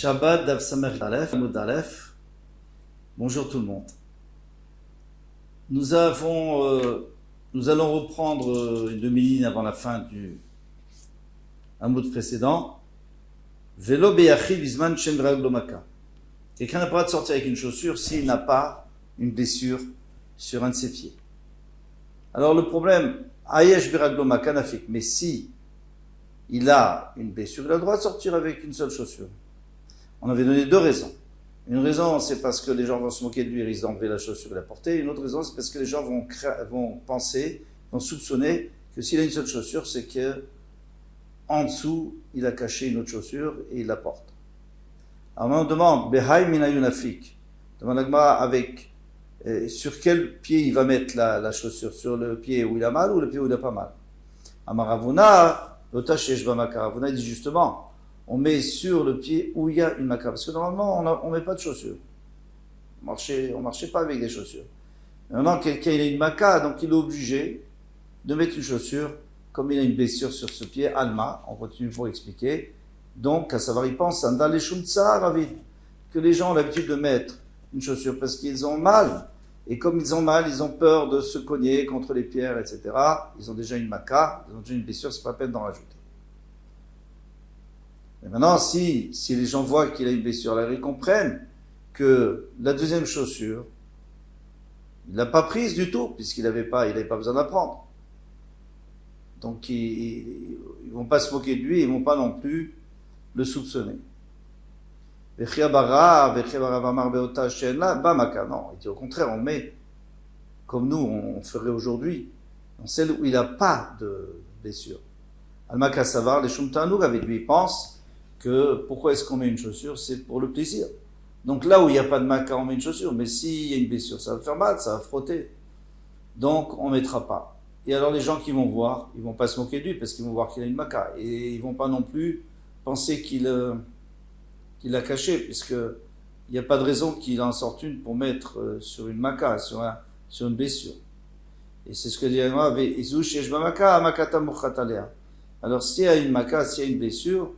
Shabbat Daf Samer Aleph, Amud Aleph. Bonjour tout le monde. Nous allons reprendre une demi-ligne avant la fin du Amud précédent. Velo beyachi bisman shem raglomaka. Quelqu'un n'a pas le droit de sortir avec une chaussure s'il n'a pas une blessure sur un de ses pieds. Alors le problème, ayesh biraglomaka nafik, mais si il a une blessure, il a le droit de sortir avec une seule chaussure. On avait donné deux raisons. Une raison, c'est parce que les gens vont se moquer de lui, ils risquent d'enlever la chaussure et la porter. Une autre raison, c'est parce que les gens vont penser, vont soupçonner que s'il a une seule chaussure, c'est que en dessous, il a caché une autre chaussure et il la porte. Alors on demande, Behaï minayunafik, demande la Gemara avec sur quel pied il va mettre la chaussure, sur le pied où il a mal ou le pied où il a pas mal. Amaravuna, l'otachesh bamaka. Ravuna dit justement, on met sur le pied où il y a une maca. Parce que normalement, on met pas de chaussures. On marchait pas avec des chaussures. Maintenant, quelqu'un il a une maca, donc il est obligé de mettre une chaussure, comme il a une blessure sur ce pied, alma, on continue pour expliquer. Donc, à savoir, il pense, sandal et shumtsa, ravid, que les gens ont l'habitude de mettre une chaussure parce qu'ils ont mal. Et comme ils ont mal, ils ont peur de se cogner contre les pierres, etc. Ils ont déjà une maca, ils ont déjà une blessure, c'est pas la peine d'en rajouter. Et maintenant, si les gens voient qu'il a une blessure, alors ils comprennent que la deuxième chaussure, il l'a pas prise du tout, puisqu'il n'avait pas besoin d'apprendre. Donc, ils vont pas se moquer de lui, ils vont pas non plus le soupçonner. Non, il dit au contraire, on met, comme nous, on ferait aujourd'hui, dans celle où il n'a pas de blessure. Al-Maka Savar, les Shumtanur, avec lui, il pense que pourquoi est-ce qu'on met une chaussure? C'est pour le plaisir. Donc là où il n'y a pas de maca, on met une chaussure. Mais s'il y a une blessure, ça va faire mal, ça va frotter. Donc on ne mettra pas. Et alors les gens qui vont voir, ils ne vont pas se moquer de lui parce qu'ils vont voir qu'il a une maca. Et ils ne vont pas non plus penser qu'il l'a caché, puisqu'il n'y a pas de raison qu'il en sorte une pour mettre sur une maca, sur une blessure. Et c'est ce que dit Agma, alors s'il y a une maca, s'il y a une blessure,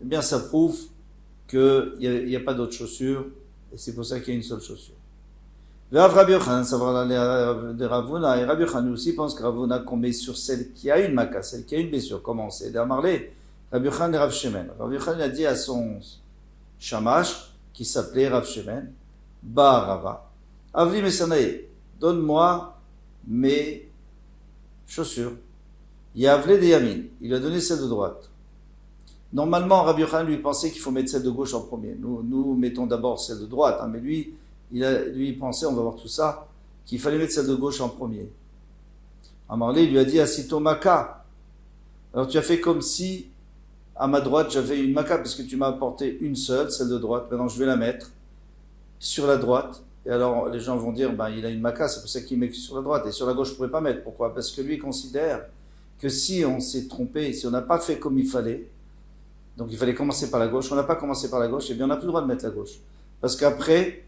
eh bien ça prouve qu'il n'y a pas d'autre chaussure, et c'est pour ça qu'il y a une seule chaussure. Rabbi Yochanan, savoir de Ravuna, et Rabbi Yochanan aussi pense que Ravuna qu'on met sur celle qui a une maca, celle qui a une blessure, comment c'est d'Amarlé, Rabbi Yochanan et Rav Shemen. Rabbi Yochanan a dit à son shamash, qui s'appelait Rav Shemen, Ba Rava, Avli Mesanae, donne-moi mes chaussures. Yavle de Yamin, il lui a donné celle de droite. Normalement, Rabbi Yochanan lui pensait qu'il faut mettre celle de gauche en premier. Nous mettons d'abord celle de droite, mais lui, il pensait, on va voir tout ça, qu'il fallait mettre celle de gauche en premier. Amarlé lui a dit, Asito Maka. Alors tu as fait comme si, à ma droite, j'avais une Maka, puisque tu m'as apporté une seule, celle de droite. Maintenant, je vais la mettre sur la droite. Et alors, les gens vont dire, il a une Maka, c'est pour ça qu'il met sur la droite. Et sur la gauche, je ne pourrais pas mettre. Pourquoi? Parce que lui, il considère que si on s'est trompé, si on n'a pas fait comme il fallait, donc il fallait commencer par la gauche, on n'a pas commencé par la gauche, et bien on n'a plus le droit de mettre la gauche. Parce qu'après,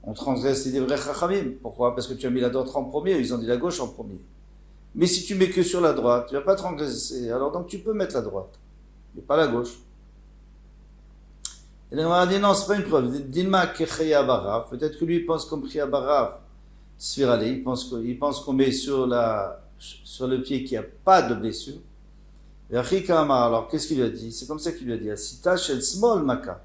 on transgresse les vrais chachamim. Pourquoi? Parce que tu as mis la droite en premier, ils ont dit la gauche en premier. Mais si tu mets que sur la droite, tu ne vas pas transgresser, alors donc tu peux mettre la droite, mais pas la gauche. Et là on a dit non, c'est pas une preuve. Dilma kecheya barav, peut-être que lui il pense comme Chia barav, svirale, il pense qu'on met sur le pied qu'il n'y a pas de blessure. Alors, qu'est-ce qu'il lui a dit? C'est comme ça qu'il lui a dit. Asita shel small maka.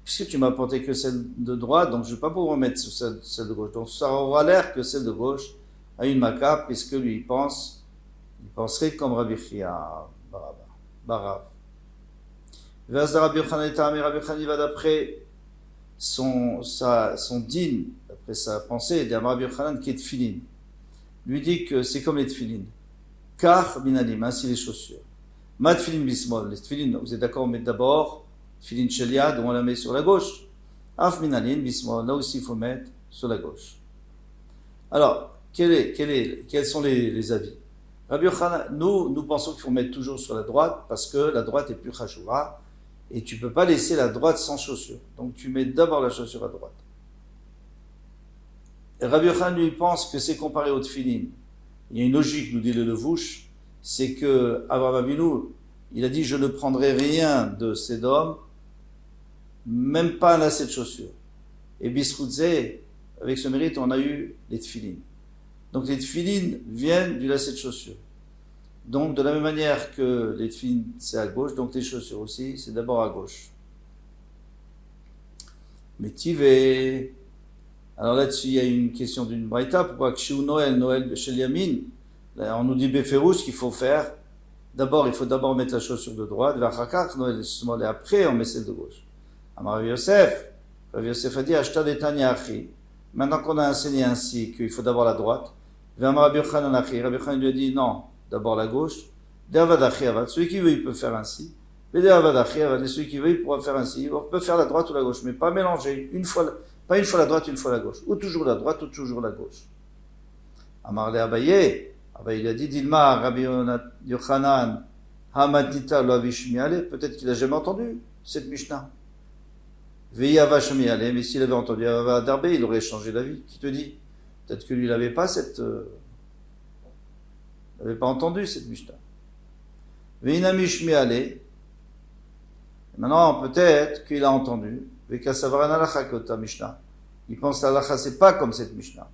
Puisque tu m'as apporté que celle de droite, donc je ne vais pas pouvoir mettre sur celle de gauche. Donc, ça aura l'air que celle de gauche a une maka, puisque lui, il penserait comme Rabbi Chia Barav. Rabbi Yochanan va d'après son din, d'après sa pensée, Rabbi Yochanan qui est tefillin. Lui dit que c'est comme les tefillin. Car minanim, ainsi les chaussures. Ma tefillin bismol, les tefillin, vous êtes d'accord, on met d'abord tefillin sheliad, on la met sur la gauche. Af minanin bismol, là aussi il faut mettre sur la gauche. Alors, quels sont les avis? Rabbi Yochanan, nous pensons qu'il faut mettre toujours sur la droite, parce que la droite est plus chashura, et tu peux pas laisser la droite sans chaussure. Donc tu mets d'abord la chaussure à droite. Et Rabbi Yochanan lui pense que c'est comparé au tefillin. Il y a une logique, nous dit le Levouche, c'est que Avraham Avinu, il a dit je ne prendrai rien de Sédom même pas un lacet de chaussure. Et Bisroutze, avec ce mérite, on a eu les tefilines. Donc les tefilines viennent du lacet de chaussure. Donc de la même manière que les tefilines c'est à gauche, donc les chaussures aussi, c'est d'abord à gauche. Mais Tivé, alors là-dessus il y a une question d'une braïta, pourquoi Kshiou Noël Shel Yamin, on nous dit Beferouche qu'il faut faire, d'abord il faut d'abord mettre la chaussure de droite, Vachakach Noël Shemol, et après on met celle de gauche. Amar Rav Yosef a dit Ashta Detanya Achi, maintenant qu'on a enseigné ainsi qu'il faut d'abord la droite, Rabbi Yochanan lui a dit non, d'abord la gauche. Celui qui veut, il peut faire ainsi. Et celui qui veut, il pourra faire ainsi. On peut faire la droite ou la gauche, mais pas mélanger. Pas une fois la droite, une fois la gauche. Ou toujours la droite, ou toujours la gauche. Amar le Abaye, il a dit Dilma, Rabbi Yochanan, Hamadita lo avishmiale. Peut-être qu'il a jamais entendu cette Mishnah. Veiyava shmiale, mais s'il avait entendu Adarbe, il aurait changé d'avis. Qui te dit? Peut-être que lui, il n'avait pas entendu cette Mishnah. Ve'inamishmi ale. Maintenant, peut-être qu'il a entendu. Ve'kasavaran alacha kota Mishnah. Il pense à l'alacha, c'est pas comme cette Mishnah.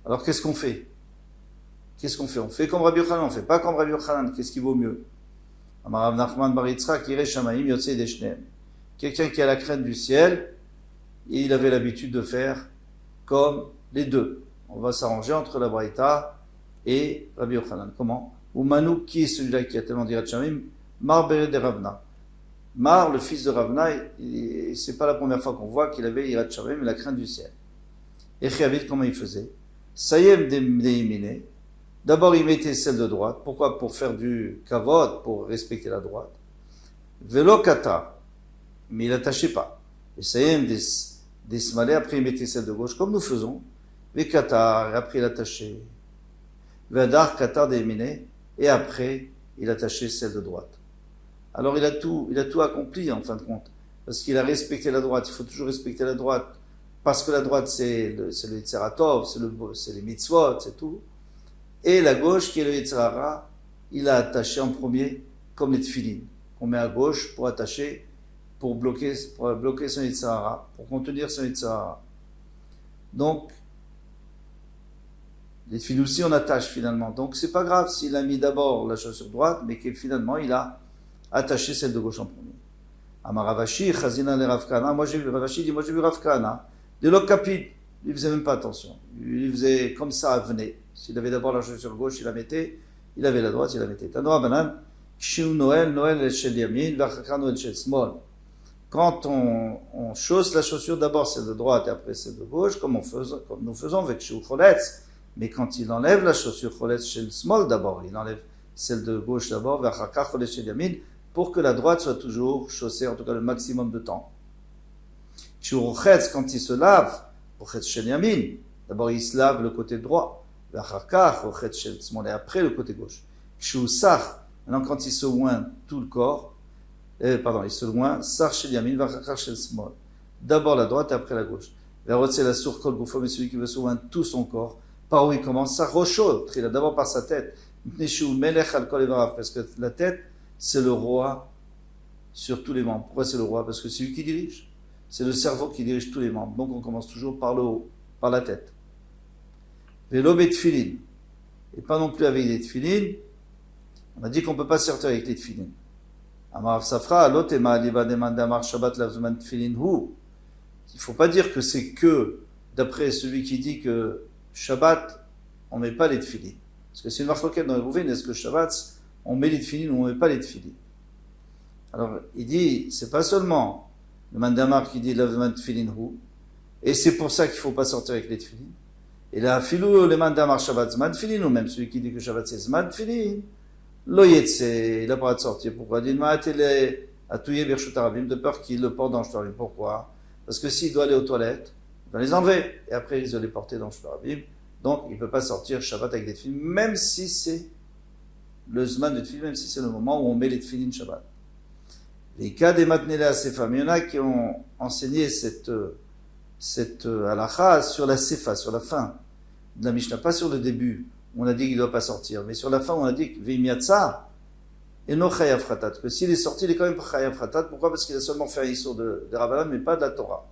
Alors, qu'est-ce qu'on fait? On fait comme Rabbi Yochanan, on fait pas comme Rabbi Yochanan. Qu'est-ce qui vaut mieux? Amarav Nachman bar Yitzchak, Yireh Shamayim, Yotzei Deshneem. Quelqu'un qui a la crainte du ciel, et il avait l'habitude de faire comme les deux. On va s'arranger entre la Braïta et Rabbi Yochanan. Comment? Ou Manouk, qui est celui-là qui a tellement dit Ratchamim? Mar Bered de Ravna. Mar, le fils de Ravna, c'est pas la première fois qu'on voit qu'il avait Yirat Shamim, la crainte du ciel. Et Chiavit, comment il faisait? Sayem Deimine. D'abord, il mettait celle de droite. Pourquoi? Pour faire du kavod, pour respecter la droite. Velo Kata. Mais il n'attachait pas. Et Sayem des smalais, après il mettait celle de gauche, comme nous faisons. Vekatar, et après il attachait. Vedar, Katar Deimine. Et après, il attachait celle de droite. Alors il a tout accompli en fin de compte. Parce qu'il a respecté la droite. Il faut toujours respecter la droite. Parce que la droite, c'est le Yetzeratov, c'est les mitzvot, c'est tout. Et la gauche, qui est le Yetzerara, il a attaché en premier, comme les tefilines. On met à gauche pour attacher, pour bloquer son Yetzerara, pour contenir son Yetzerara. Donc, les tefilines aussi, on attache finalement. Donc, c'est pas grave s'il a mis d'abord la chaussure droite, mais que finalement, il a attaché celle de gauche en premier. Amaravashi, Chazina le Rav Kahana. Ravashi dit, moi j'ai vu Rav Kahana. De l'Okapid, il faisait même pas attention. Il faisait comme ça, venait. S'il avait d'abord la chaussure gauche, il la mettait. Il avait la droite, il la mettait. Tanoa Banan, Kshiu Noël Shel Yamin, Vachakar Noël Shel Smol. Quand on chausse la chaussure, d'abord celle de droite et après celle de gauche, comme nous faisons avec Kshiu Choletz. Mais quand il enlève la chaussure Choletz Shel Smol d'abord, il enlève celle de gauche d'abord, Vachakar Choletz Shel Yamin, pour que la droite soit toujours chaussée, en tout cas le maximum de temps. Quand il se lave, d'abord il se lave le côté droit, et après le côté gauche. Maintenant quand il se oint tout le corps, il se oint, d'abord la droite et après la gauche. Mais celui qui veut se oindre tout son corps, par où il commence, d'abord par sa tête, parce que la tête, c'est le roi sur tous les membres. Pourquoi c'est le roi? Parce que c'est lui qui dirige. C'est le cerveau qui dirige tous les membres. Donc on commence toujours par le haut, par la tête. Vélo tefilin. Et pas non plus avec des tefilin. On a dit qu'on ne peut pas sortir avec les tefilin. Amar Safra, l'otema aliba demanda amar Shabbat lavzman tefilin hu. Il ne faut pas dire que c'est que, d'après celui qui dit que Shabbat, on ne met pas les tefilin. Parce que c'est une marque dans les Rouven, est-ce que Shabbat, on met les tefilin ou on ne met pas les tefilin? Alors, il dit, c'est pas seulement le Mandamar qui dit lavzman tefilin hu, et c'est pour ça qu'il ne faut pas sortir avec les tefilin. Et là, filou le Mandamar Shabbat zman tefilin, ou même celui qui dit que Shabbat c'est zman tefilin, lo yetse, il n'a pas de sortir. Pourquoi? Il dit, ma'atele atouye birshut arabim, de peur qu'il le porte dans le shtarim. Pourquoi? Parce que s'il doit aller aux toilettes, il va les enlever, et après il doit les porter dans le shtarim. Donc, il ne peut pas sortir Shabbat avec des tefilin, même si c'est le zman de tefilin, même si c'est le moment où on met les tefilin Shabbat. Les cas des matnele à ces femmes, il y en a qui ont enseigné cette halakha sur la sefa, sur la fin de la Mishnah, pas sur le début, où on a dit qu'il ne doit pas sortir, mais sur la fin, où on a dit que veimiatsa, Eno chayav khatat. Que s'il est sorti, il est quand même pas chayav khatat. Pourquoi? Parce qu'il a seulement fait un issur de Rabbanan, mais pas de la Torah.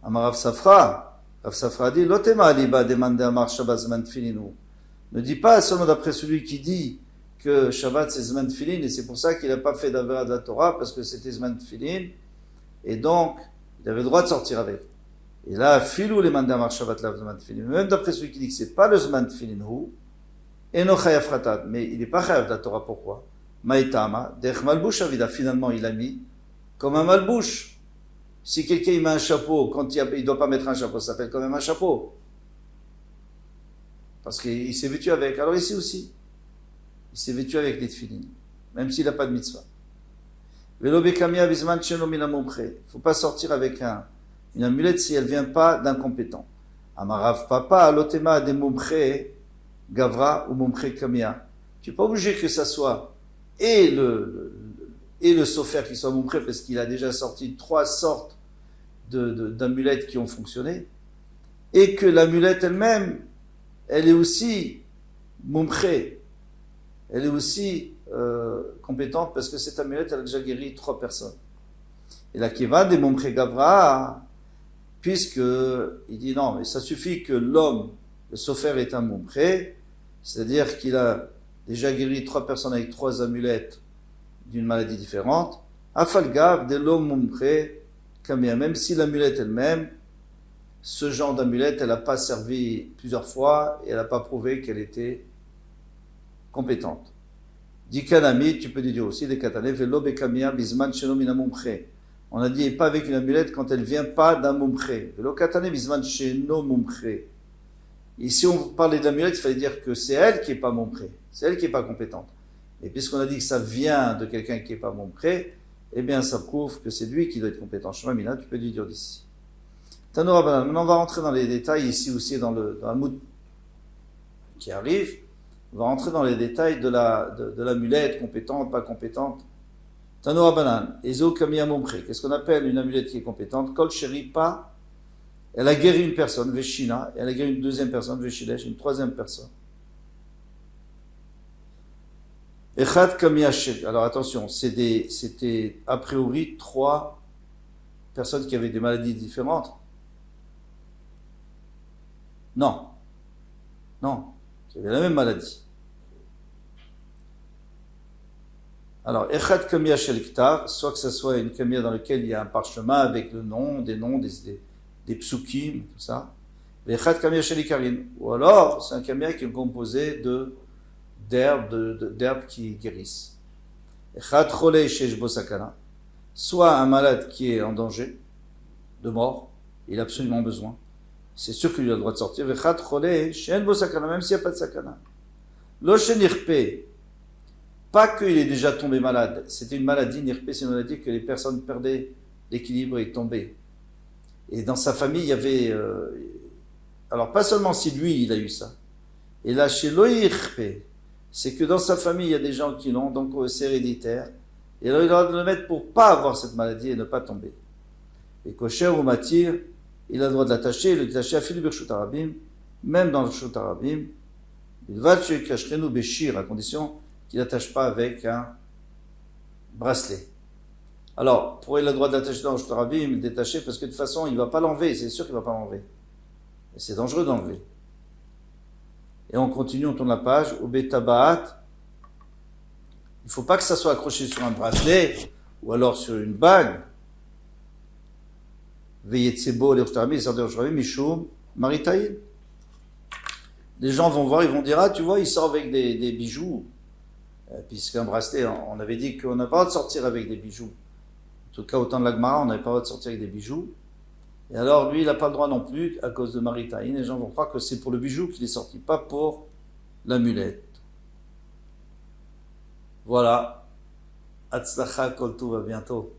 Amar Rav Safra. Rav Safra dit, Lotema aliba demande amar Shabbat zman tfilinu. Ne dis pas seulement d'après celui qui dit que Shabbat c'est zman tfilin, et c'est pour ça qu'il n'a pas fait d'avera de la Torah, parce que c'était zman tfilin, et donc, il avait le droit de sortir avec. Et là, filou les mandamar Shabbat la zman tfilin. Même d'après celui qui dit que c'est pas le zman tfilin hu, eno chayav khatat, mais il n'est pas chayav de la Torah, pourquoi? Maïtama, dech malbouch avida, finalement il a mis comme un malbouche. Si quelqu'un il met un chapeau, quand il ne doit pas mettre un chapeau, ça s'appelle quand même un chapeau. Parce qu'il s'est vêtu avec. Alors ici aussi, il s'est vêtu avec les tefilin, même s'il n'a pas de mitzvah. Velo bekamia bisman sheno min hamomche. Il ne faut pas sortir avec une amulette si elle ne vient pas d'un compétent. Amarav papa, lotema de momche gavra ou momche kamia. Tu n'es pas obligé que ça soit et le sofer qui soit momche, parce qu'il a déjà sorti 3 sortes d'amulettes qui ont fonctionné, et que l'amulette elle-même, elle est aussi momche, elle est aussi compétente, parce que cette amulette, elle a déjà guéri 3 personnes. Et la kiva des momche gavra, puisque il dit non, mais ça suffit que l'homme, le sofer est un momche, c'est-à-dire qu'il a déjà guéri 3 personnes avec 3 amulettes d'une maladie différente. Afalgav de l'homme momche kamia, même si l'amulette elle-même, ce genre d'amulette, elle n'a pas servi plusieurs fois et elle n'a pas prouvé qu'elle était compétente. Dit kanami, tu peux dire aussi des katane, velo bekamia bisman sheno min hamomche. On a dit pas avec une amulette quand elle vient pas d'un momche. Velo katane bisman sheno momche. Ici, on parlait de l'amulette, il fallait dire que c'est elle qui n'est pas momche, c'est elle qui n'est pas compétente. Et puisqu'on a dit que ça vient de quelqu'un qui n'est pas momche, eh bien, ça prouve que c'est lui qui doit être compétent. Shemamina, tu peux lui dire d'ici. Tanoura Banan. Maintenant, on va rentrer dans les détails, ici aussi, dans le mood qui arrive. On va rentrer dans les détails de l'amulette, compétente, pas compétente. Tanoura Banan. Ezo Kamiya Momche. Qu'est-ce qu'on appelle une amulette qui est compétente? Kol Sheripa. Elle a guéri une personne, Veshina. Et elle a guéri une deuxième personne, Veshilesh, une troisième personne. Echad Kamiya Shel. Alors attention, c'était a priori 3 personnes qui avaient des maladies différentes. Non, qui avaient la même maladie. Alors, Echad Kamiya Shel Ktav, soit que ce soit une Kamiya dans laquelle il y a un parchemin avec le nom, des psukim, tout ça. Echad Kamiya Shel Ikarin. Ou alors, c'est un Kamiya qui est composé d'herbes qui guérissent. Echad Cholei Shesh Bo Sakana. Soit un malade qui est en danger de mort, il a absolument besoin. C'est sûr qu'il a le droit de sortir. Vechat cholei she'en bo sakana, même s'il n'y a pas de sakana. Lo she'nirpe, pas qu'il est déjà tombé malade. C'était une maladie, nirpe, c'est une maladie que les personnes perdaient l'équilibre et tombaient. Et dans sa famille, il y avait... alors, pas seulement si lui, il a eu ça. Et là, chez lo'irpe, c'est que dans sa famille, il y a des gens qui l'ont, donc c'est héréditaire. Et alors, il a le droit de le mettre pour pas avoir cette maladie et ne pas tomber. Et kosher ou matir, il a le droit de l'attacher, et le détacher à Philippe Shut Arabim, même dans le Shut Arabim, il va chez Kashrenu Béchir, à condition qu'il n'attache pas avec un bracelet. Alors, pourquoi il a le droit de l'attacher dans le Shut Arabim, le détacher, parce que de toute façon, il ne va pas l'enlever, c'est sûr qu'il ne va pas l'enlever. Et c'est dangereux d'enlever. Et on continue, on tourne la page, au Betabaat, il ne faut pas que ça soit accroché sur un bracelet, ou alors sur une bague. Les gens vont voir, ils vont dire, ah tu vois, il sort avec des bijoux, puisqu'un bracelet, on avait dit qu'on n'a pas le droit de sortir avec des bijoux. En tout cas, au temps de l'Agmara, on n'avait pas le droit de sortir avec des bijoux. Et alors, lui, il n'a pas le droit non plus, à cause de Maritaïn. Les gens vont croire que c'est pour le bijou qu'il est sorti, pas pour l'amulette. Voilà. Atzlacha kol tov, à bientôt.